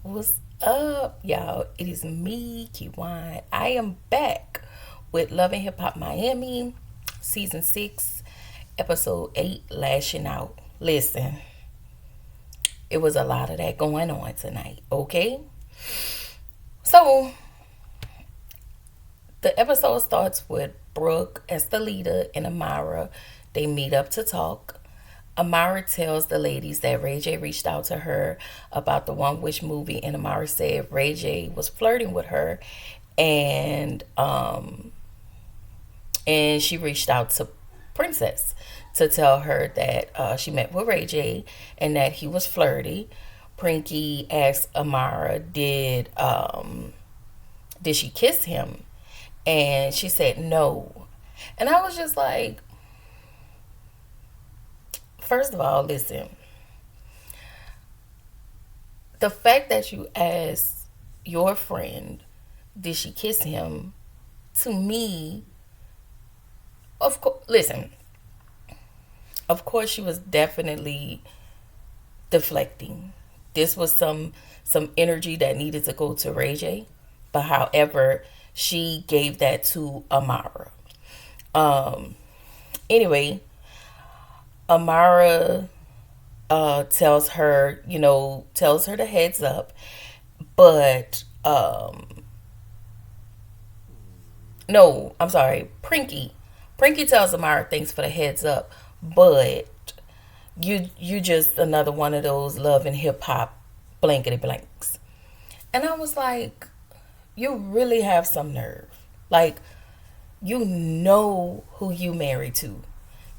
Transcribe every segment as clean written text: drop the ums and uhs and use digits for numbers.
What's up, y'all? It is me, Kiwan. I am back with Love and Hip Hop Miami, Season 6, Episode 8, Lashing Out. Listen, it was a lot of that going on tonight, okay? So, the episode starts with Brooke as the leader and Amara. They meet up to talk. Amara tells the ladies that Ray J reached out to her about the One Wish movie, and Amara said Ray J was flirting with her, and she reached out to Princess to tell her that she met with Ray J and that he was flirty. Prinky asked Amara, did she kiss him? And she said no. And I was just like, first of all, listen. The fact that you asked your friend, did she kiss him? To me, of course, listen. Of course, she was definitely deflecting. This was some energy that needed to go to Ray J, but however, she gave that to Amara. Anyway, Amara tells her, tells her the heads up, but no, I'm sorry, Prinky. Prinky tells Amara thanks for the heads up, but you just another one of those love and hip hop blankety blanks. And I was like, you really have some nerve. Like, you know who you married to.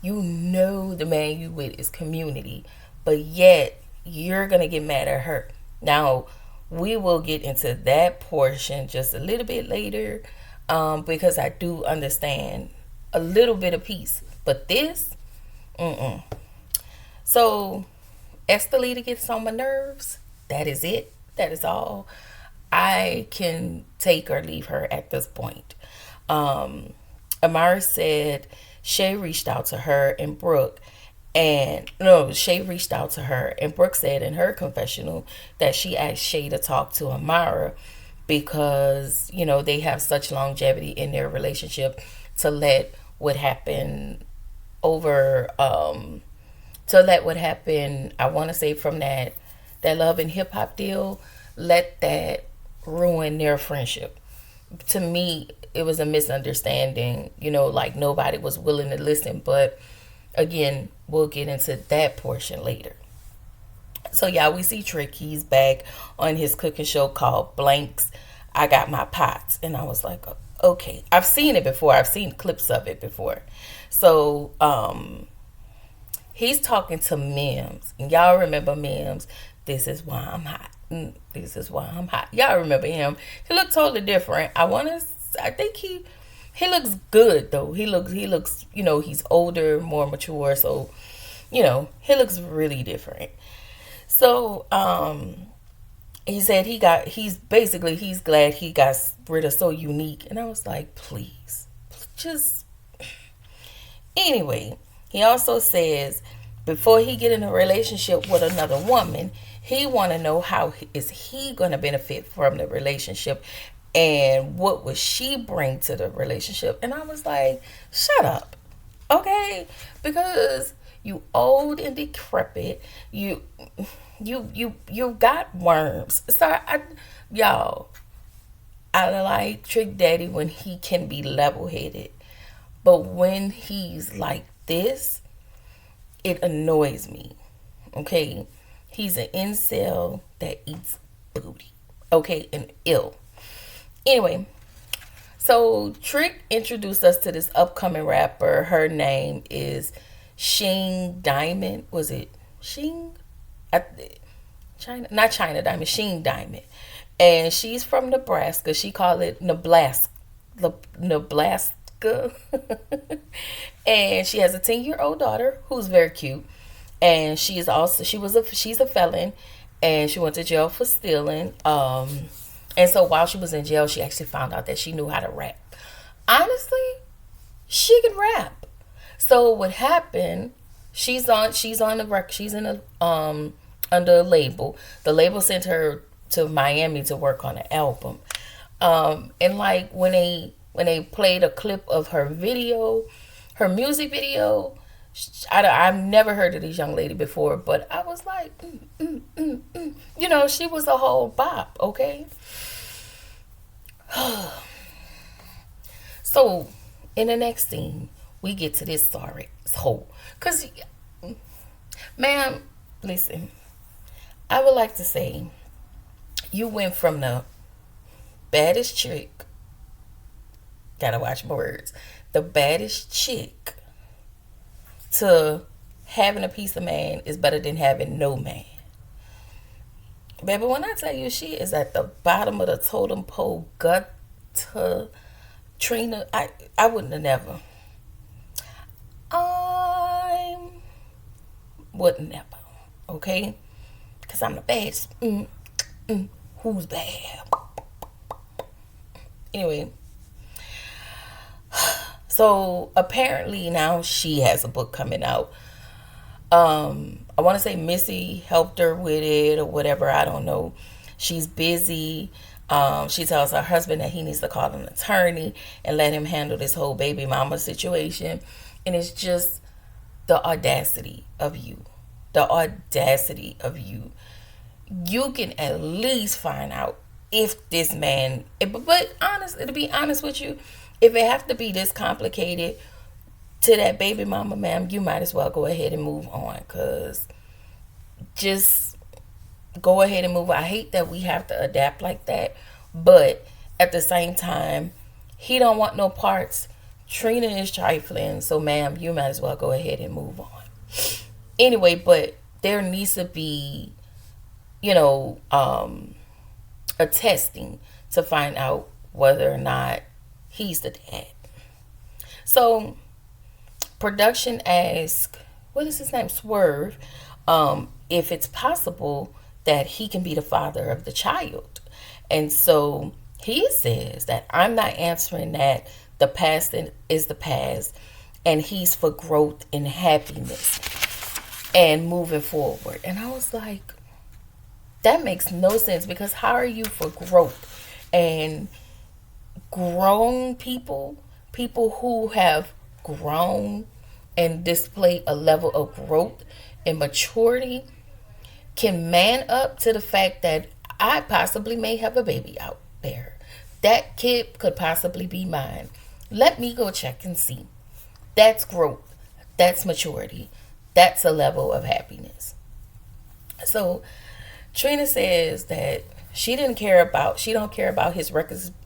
You know the man you with is community, but yet you're gonna get mad at her. Now, we will get into that portion just a little bit later, because I do understand a little bit of peace, but this, mm-mm. So, Estelita gets on my nerves. That is it. That is all. I can take or leave her at this point. Amara said Shay reached out to her and Brooke, and no, Shay reached out to her, and Brooke said in her confessional that she asked Shay to talk to Amara because, they have such longevity in their relationship to let what happened over, to let what happened, I want to say from that love and hip hop deal, let that ruin their friendship. To me, it was a misunderstanding, like nobody was willing to listen. But again, we'll get into that portion later. So, yeah, we see Trick. He's back on his cooking show called Blanks. I Got My Pots. And I was like, okay. I've seen it before. I've seen clips of it before. So, he's talking to Mims. And y'all remember Mims. This is why I'm hot. This is why I'm hot. Y'all remember him. He looked totally different. I think he looks good though. He looks, he's older, more mature. So, he looks really different. So, he said he's glad he got rid of So Unique. And I was like, please, just, anyway. He also says before he get in a relationship with another woman, he want to know how is he going to benefit from the relationship and what would she bring to the relationship. And I was like, shut up, okay? Because you old and decrepit. You got worms. So y'all, I like Trick Daddy when he can be level-headed. But when he's like this, it annoys me, okay? He's an incel that eats booty, okay, and ill. Anyway, so Trick introduced us to this upcoming rapper. Her name is Sheen Diamond. Was it Sheen? Not China Diamond, Sheen Diamond. And she's from Nebraska. She called it Nebraska. And she has a 10-year-old daughter who's very cute. And she's a felon, and she went to jail for stealing. And so while she was in jail, she actually found out that she knew how to rap. Honestly, she can rap. So what happened? She's on the record. She's in a under a label. The label sent her to Miami to work on an album. And like when they played a clip of her video, her music video, I've never heard of this young lady before, but I was like, she was a whole bop, okay? So, in the next scene, we get to this sorry hole. Because, ma'am, listen, I would like to say you went from the baddest chick, gotta watch my words, the baddest chick, to having a piece of man is better than having no man. Baby, when I tell you she is at the bottom of the totem pole, gutter, Trina, I wouldn't have never. I wouldn't never, okay? Because I'm the best. Who's bad? Anyway, so apparently now she has a book coming out. I want to say Missy helped her with it or whatever. I don't know. She's busy. She tells her husband that he needs to call an attorney and let him handle this whole baby mama situation. And it's just the audacity of you. The audacity of you. You can at least find out if this man, but honest, to be honest with you, if it have to be this complicated to that baby mama, ma'am, you might as well go ahead and move on. Because just go ahead and move on. I hate that we have to adapt like that. But at the same time, he don't want no parts. Trina is trifling. So, ma'am, you might as well go ahead and move on. Anyway, but there needs to be, a testing to find out whether or not he's the dad. So, production asked, what is his name? Swerve, if it's possible that he can be the father of the child. And so he says that I'm not answering that. The past is the past, and he's for growth and happiness and moving forward. And I was like, that makes no sense, because how are you for growth? And grown people who have grown and display a level of growth and maturity, can man up to the fact that I possibly may have a baby out there. That kid could possibly be mine. Let me go check and see. That's growth. That's maturity. That's a level of happiness. So Trina says that she don't care about his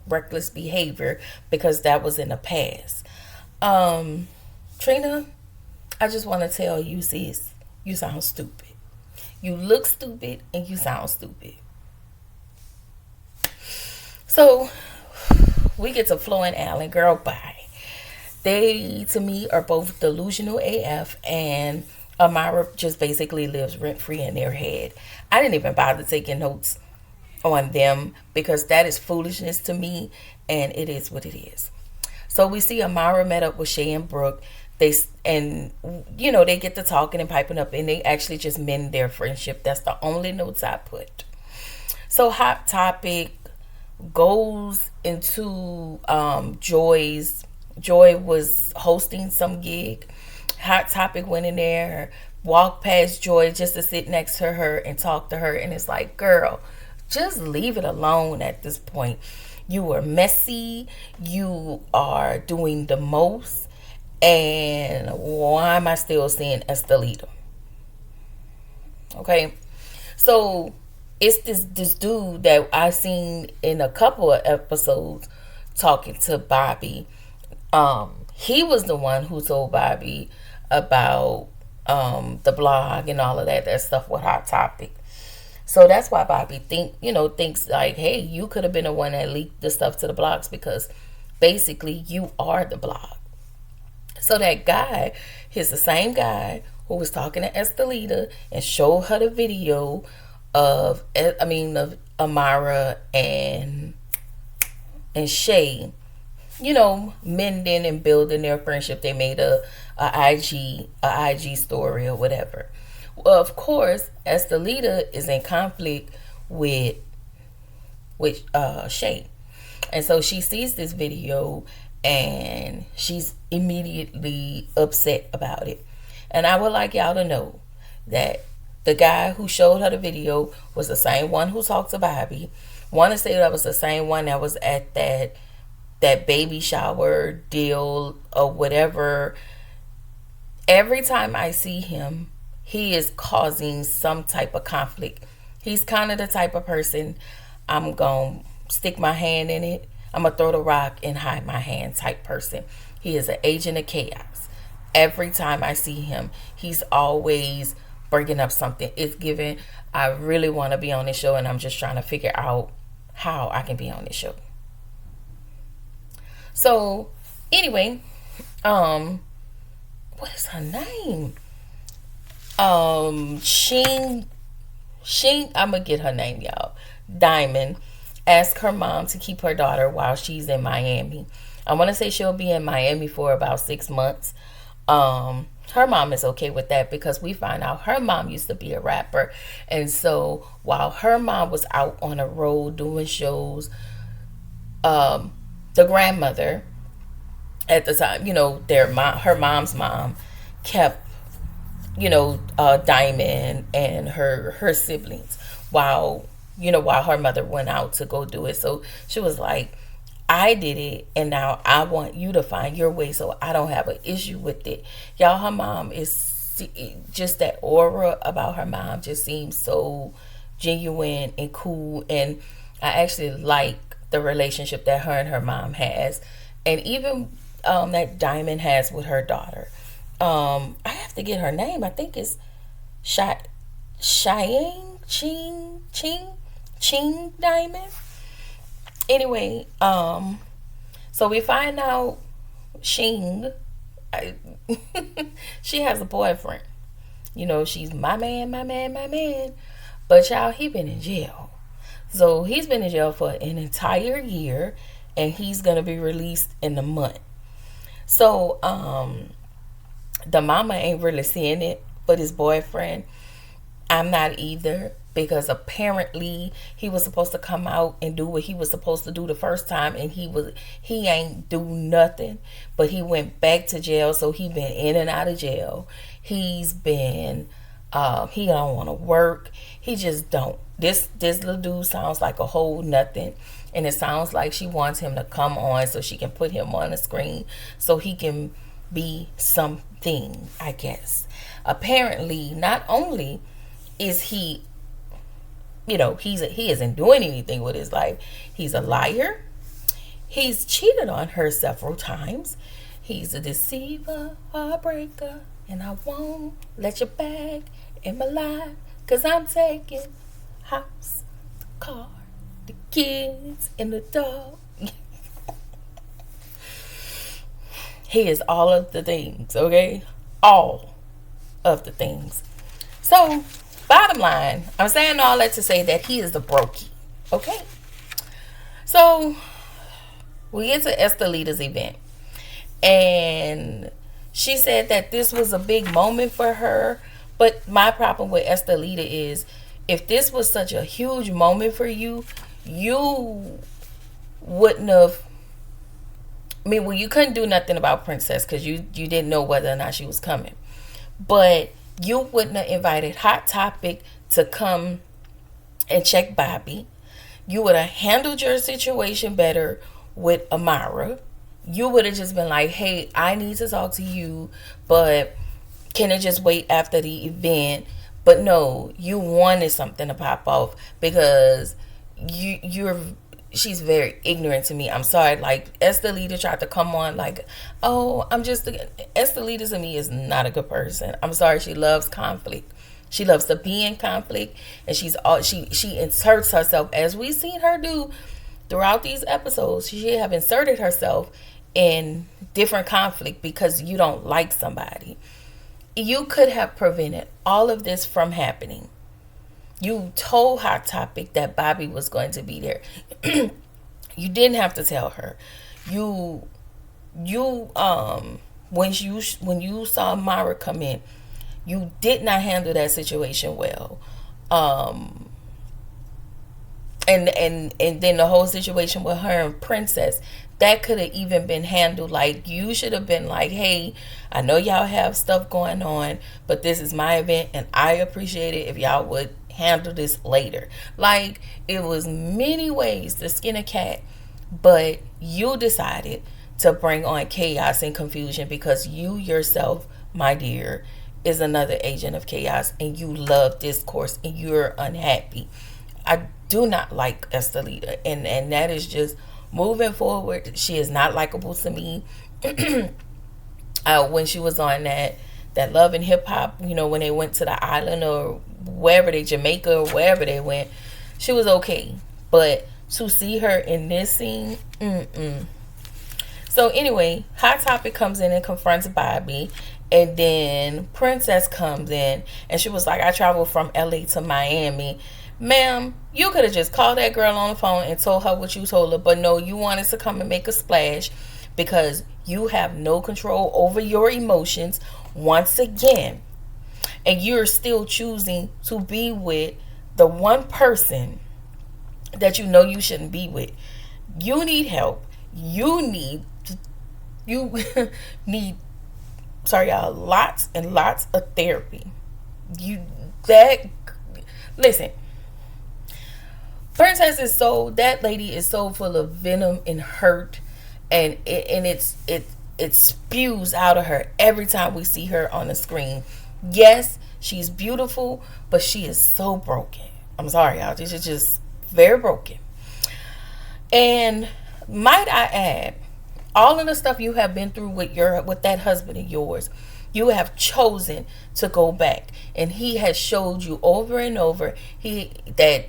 reckless behavior because that was in the past. Trina, I just want to tell you, sis, you sound stupid. You look stupid and you sound stupid. So we get to Flo and Allen. Girl, bye. They, to me, are both delusional AF, and Amara just basically lives rent-free in their head. I didn't even bother taking notes on them because that is foolishness to me, and it is what it is. So we see Amara met up with Shay and Brooke. They get to talking and piping up, and they actually just mend their friendship. That's the only notes I put. So Hot Topic goes into Joy was hosting some gig. Hot Topic went in there, walked past Joy just to sit next to her and talk to her, and it's like, girl, just leave it alone at this point. You are messy. You are doing the most. And why am I still seeing Estelita? Okay. So it's this dude that I seen in a couple of episodes talking to Bobby. He was the one who told Bobby about the blog and all of that stuff with Hot Topic. So that's why Bobby thinks like, hey, you could have been the one that leaked the stuff to the blogs, because basically you are the blog. So that guy, he's the same guy who was talking to Estelita and showed her the video of Amara and Shay, mending and building their friendship. They made a IG story or whatever. Well, of course, Estelita is in conflict with with Shay. And so she sees this video and she's immediately upset about it. And I would like y'all to know that the guy who showed her the video was the same one who talked to Bobby. Want to say that was the same one that was at that baby shower deal or whatever. Every time I see him, he is causing some type of conflict. He's kind of the type of person, I'm going to stick my hand in it, I'm going to throw the rock and hide my hand type person. He is an agent of chaos. Every time I see him, he's always bringing up something. It's given, I really want to be on this show, and I'm just trying to figure out how I can be on this show. So, anyway, what is her name? Sheen, I'm gonna get her name, y'all. Diamond asked her mom to keep her daughter while she's in Miami. I want to say she'll be in Miami for about 6 months. Her mom is okay with that because we find out her mom used to be a rapper. And so while her mom was out on the road doing shows, the grandmother at the time, her mom's mom kept, Diamond and her siblings while her mother went out to go do it. So she was like, I did it, and now I want you to find your way so I don't have an issue with it. Y'all, her mom is just, that aura about her mom just seems so genuine and cool. And I actually like the relationship that her and her mom has. And even that Diamond has with her daughter. I have to get her name. I think it's Cheyenne Ching Diamond. Anyway, so we find out Shing, she has a boyfriend. She's my man. But y'all, he been in jail. So he's been in jail for an entire year, and he's gonna be released in a month. So the mama ain't really seeing it, but his boyfriend, I'm not either, because apparently he was supposed to come out and do what he was supposed to do the first time, and he ain't do nothing, but he went back to jail. So he been in and out of jail. He's been he don't want to work. He just don't. This little dude sounds like a whole nothing, and it sounds like she wants him to come on so she can put him on the screen so he can be something, I guess. Apparently, not only is he, he isn't doing anything with his life. He's a liar. He's cheated on her several times. He's a deceiver, heartbreaker, and I won't let you back in my life, 'cause I'm taking house, the car, the kids, and the dog. He is all of the things, okay? All of the things. So, bottom line, I'm saying all that to say that he is the brokey, okay? So, we get to Estelita's event, and she said that this was a big moment for her. But my problem with Estelita is, if this was such a huge moment for you, you wouldn't have. You couldn't do nothing about Princess because you didn't know whether or not she was coming. But you wouldn't have invited Hot Topic to come and check Bobby. You would have handled your situation better with Amara. You would have just been like, hey, I need to talk to you, but can it just wait after the event? But no, you wanted something to pop off because she's very ignorant to me. I'm sorry. Like, Estelita tried to come on like, oh, Estelita to me is not a good person. I'm sorry. She loves conflict. She loves to be in conflict, and she inserts herself, as we've seen her do throughout these episodes. She have inserted herself in different conflict because you don't like somebody. You could have prevented all of this from happening. You told Hot Topic that Bobby was going to be there. You didn't have to tell her. When you saw Mara come in, you did not handle that situation well. And then the whole situation with her and Princess, that could have even been handled. Like, you should have been like, hey, I know y'all have stuff going on, but this is my event and I appreciate it if y'all would handle this later. Like, it was many ways to skin a cat, but you decided to bring on chaos and confusion because you yourself, my dear, is another agent of chaos, and you love discourse and you're unhappy. I do not like Estelita, and that is just moving forward. She is not likable to me. When she was on that Love and Hip Hop, when they went to the island or wherever they, Jamaica or wherever they went, she was okay. But to see her in this scene, So anyway, Hot Topic comes in and confronts Bobby, and then Princess comes in and she was like, I traveled from LA to Miami. Ma'am, you could have just called that girl on the phone and told her what you told her, but no, you wanted to come and make a splash because you have no control over your emotions once again. And you're still choosing to be with the one person that you know you shouldn't be with. You need help. You need sorry y'all, lots and lots of therapy. Listen, Princess is that lady is so full of venom and hurt, and it spews out of her every time we see her on the screen. Yes, she's beautiful, but she is so broken. I'm sorry, y'all. She's just very broken. And might I add, all of the stuff you have been through with that husband of yours, you have chosen to go back, and he has showed you over and over that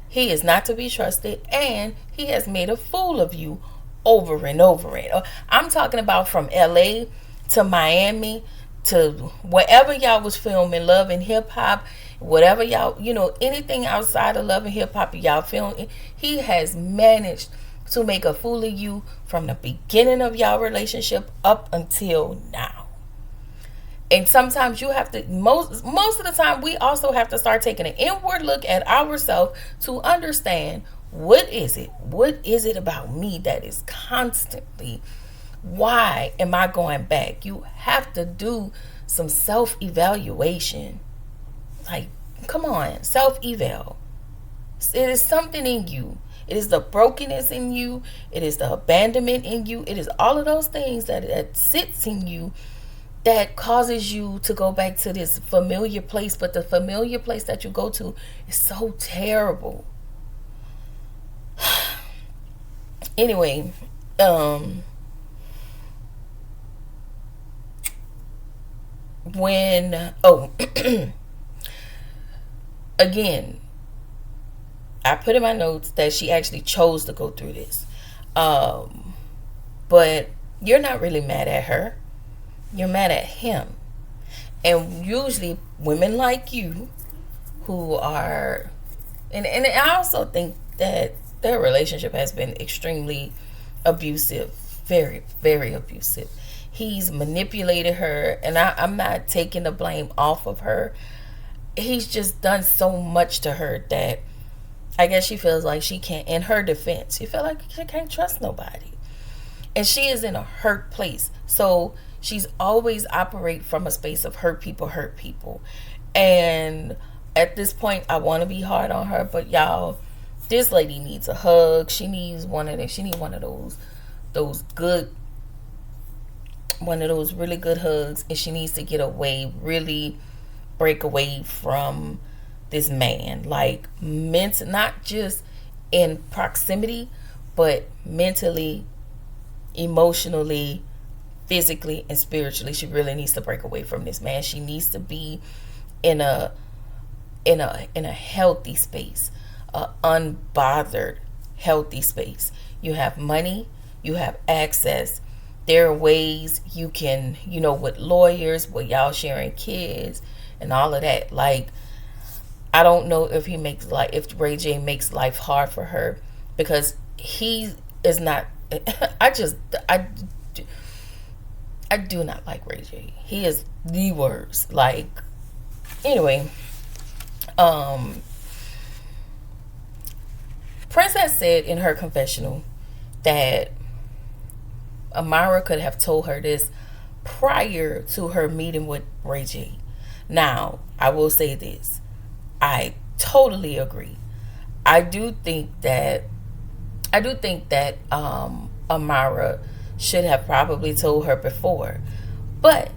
he is not to be trusted, and he has made a fool of you over and over. And I'm talking about from LA to Miami to wherever y'all was filming Love and Hip Hop, whatever y'all, anything outside of Love and Hip Hop y'all filming, he has managed to make a fool of you from the beginning of y'all relationship up until now. And sometimes you have to, most of the time, we also have to start taking an inward look at ourselves to understand, what is it about me that is constantly, why am I going back? You have to do some self-evaluation. Like, come on, self-eval. It is something in you. It is the brokenness in you. It is the abandonment in you. It is all of those things that sits in you that causes you to go back to this familiar place. But the familiar place that you go to is so terrible. Anyway, again, I put in my notes that she actually chose to go through this. But you're not really mad at her. You're mad at him. And usually women like you who are, and I also think that their relationship has been extremely abusive. Very, very abusive. He's manipulated her, and I'm not taking the blame off of her. He's just done so much to her that I guess she feels like she can't, in her defense, she feels like she can't trust nobody. And she is in a hurt place. So she's always operate from a space of hurt people. And at this point, I want to be hard on her, but y'all, this lady needs a hug. She needs one of those really good hugs, and she needs to get away, really break away from this man, like not just in proximity, but mentally, emotionally, physically, and spiritually. She really needs to break away from this man. She needs to be in a healthy space, a unbothered healthy space. You have money, you have access. There are ways you can, with lawyers, with y'all sharing kids and all of that. Like, I don't know if if Ray J makes life hard for her, because he is not. I do not like Ray J. He is the worst. Like, anyway, Princess said in her confessional that Amara could have told her this prior to her meeting with Ray J. Now, I will say this. I totally agree. I do think that Amara should have probably told her before. But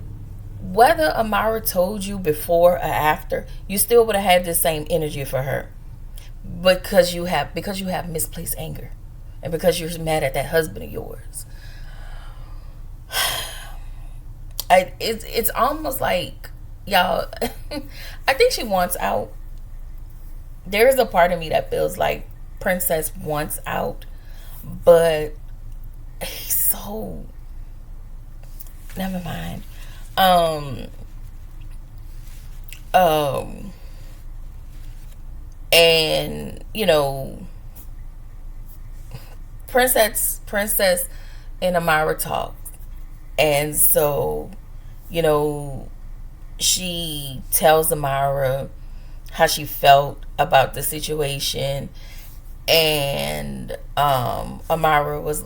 whether Amara told you before or after, you still would have had the same energy for her. Because you have misplaced anger. And because you're mad at that husband of yours. It's almost like, y'all, I think she wants out. There is a part of me that feels like Princess wants out, but he's so, never mind. Um, um, and Princess and Amara talk, and so you know she tells Amara how she felt about the situation, and Amara was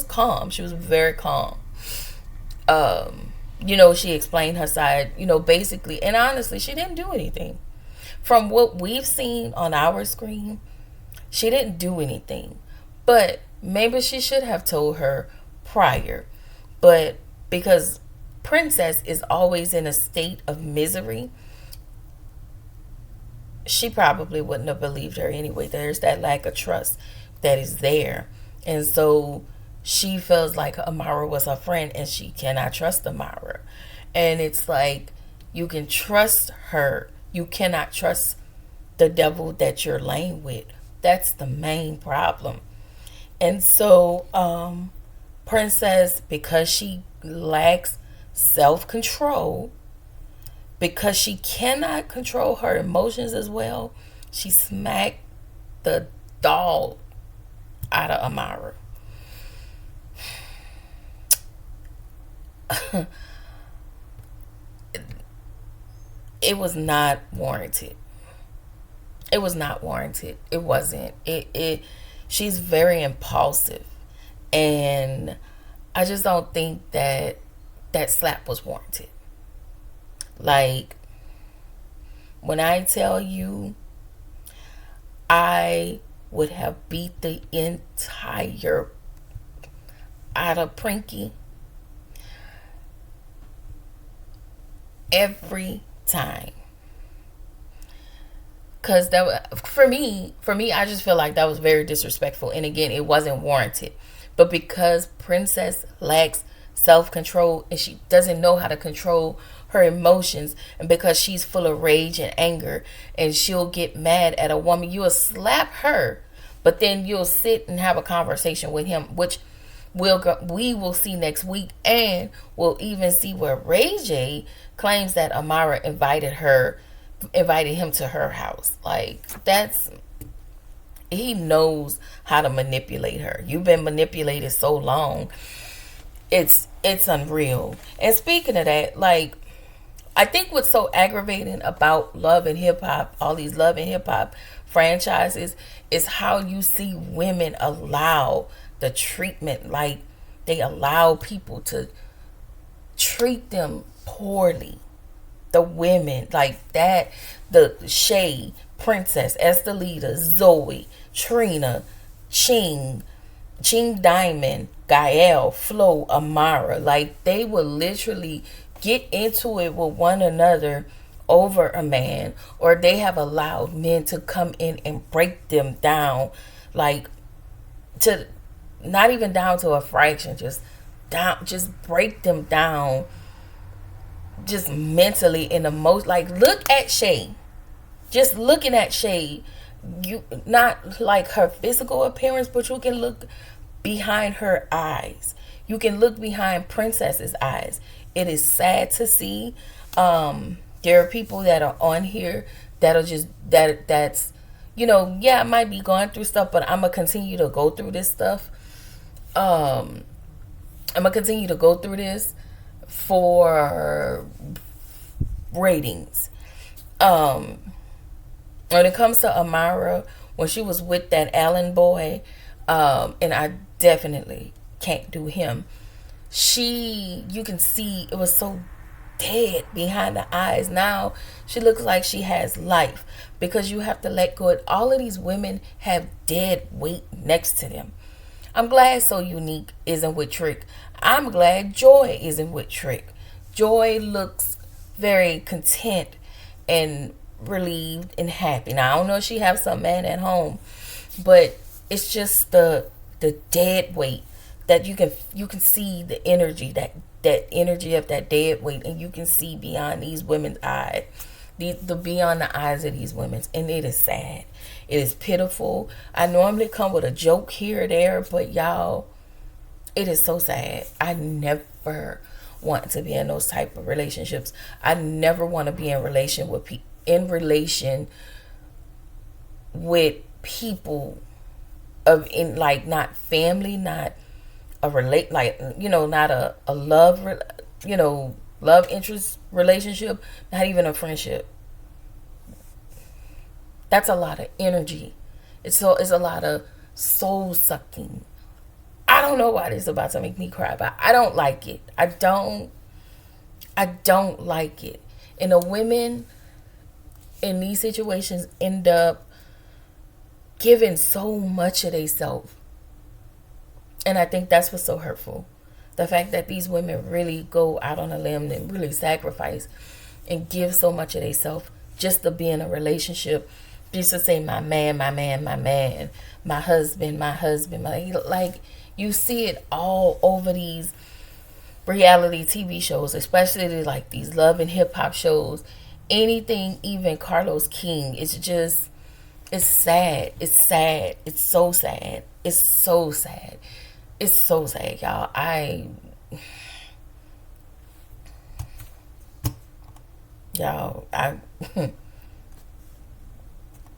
calm. She was very calm. She explained her side, basically, and honestly, she didn't do anything. From what we've seen on our screen, she didn't do anything. But maybe she should have told her prior. But because Princess is always in a state of misery, she probably wouldn't have believed her anyway. There's that lack of trust that is there. And so she feels like Amara was her friend and she cannot trust Amara. And it's like, you can trust her. You cannot trust the devil that you're laying with. That's the main problem. And so, Princess, because she lacks self-control, because she cannot control her emotions as well, she smacked the dog out of Amara. It was not warranted. It was not warranted. It wasn't. She's very impulsive, and I just don't think that slap was warranted. Like, when I tell you, I would have beat the entire out of Prinky every time. Cause for me, I just feel like that was very disrespectful, and again, it wasn't warranted. But because Princess lacks self-control and she doesn't know how to control her emotions, and because she's full of rage and anger, and she'll get mad at a woman, you'll slap her, but then you'll sit and have a conversation with him, which we will see next week, and we'll even see where Ray J claims that Amara invited him to her house. Like, he knows how to manipulate her. You've been manipulated so long. It's unreal. And speaking of that, like, I think what's so aggravating about Love and Hip Hop, all these Love and Hip Hop franchises, is how you see women allow the treatment. Like, they allow people to treat them poorly. The women like that, the Shay, Princess, Estelita, Zoe, Trina, Ching Diamond, Gael, Flo, Amara, like, they will literally get into it with one another over a man, or they have allowed men to come in and break them down, like, to not even down to a fraction, just break them down, just mentally in the most. Like, look at Shay. Just looking at Shay, you, not like her physical appearance, but you can look behind her eyes. You can look behind Princess's eyes. It is sad to see. There are people that are on here that are just that's I might be going through stuff, but I'm gonna continue to go through this stuff. I'm gonna continue to go through this for ratings. When it comes to Amara, when she was with that Allen boy, and I definitely can't do him. You can see it was so dead behind the eyes. Now she looks like she has life, because you have to let go of all of these women have dead weight next to them. I'm glad So Unique isn't with Trick. I'm glad Joy isn't with Trick. Joy looks very content and relieved and happy. Now I don't know if she has some man at home, but it's just the dead weight that you can see the energy, that energy of that dead weight, and you can see beyond these women's eyes, the beyond the eyes of these women, and it is sad. It is pitiful. I normally come with a joke here or there, but y'all, it is so sad. I never want to be in those type of relationships. I never want to be in relation with people of in like not family, not a relate like not a love love interest relationship, not even a friendship. That's a lot of energy. It's a lot of soul sucking. I don't know why this is about to make me cry, but I don't like it. I don't like it. And the women in these situations end up giving so much of themselves. And I think that's what's so hurtful. The fact that these women really go out on a limb and really sacrifice and give so much of themselves just to be in a relationship, just to say my man, my man, my man, my husband, my husband. Like you see it all over these reality TV shows, especially like these love and hip hop shows. Anything, even Carlos King, it's sad. It's sad. It's so sad. It's so sad. It's so sad, y'all. Y'all,